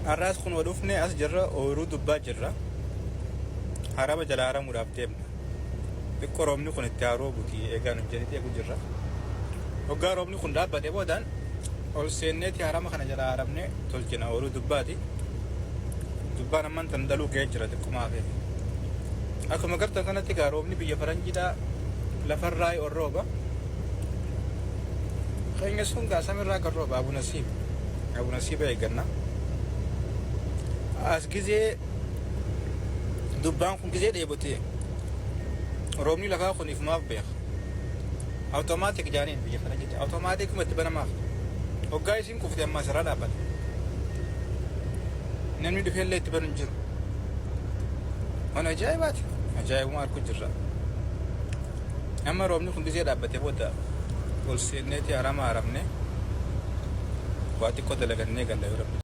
الراس خن ودفني أسجرة ورود باجرة harama jala haramuudhaaf deemna xiqqoo roobni kun itti haroobuti eegaan hojjetee eegu jirra hoggaa roobni kun dhaabbate boodaan ol seenneeti harama kana jala haramne tolchina ooluu dubbaati dubbaan amman tan daluu ga'ee jira xiqquma hafee akkuma gartan kanatti gaa roobni biyya faranjiidhaa lafarraa ol rooba keenya sun gaa samirraa kan rooba abu nasiiba eegganna as gizee dubbaan kun gizee dheebotee roobni lafaa kun ifumaaf beeka awutomaatik jaaniin biyya kana jette awutomaatikuma itti banamaaf hoggaa isiin kufte ammaa sarara dhaabbate namni dhufeellee itti banu hin jiru waan ajaa'ibaati ajaa'ibuma argu jirra amma roobni kun gizee dhaabbate booda ol seenneeti harama haramne waa xiqqoo dalagannee galla yoo rabbi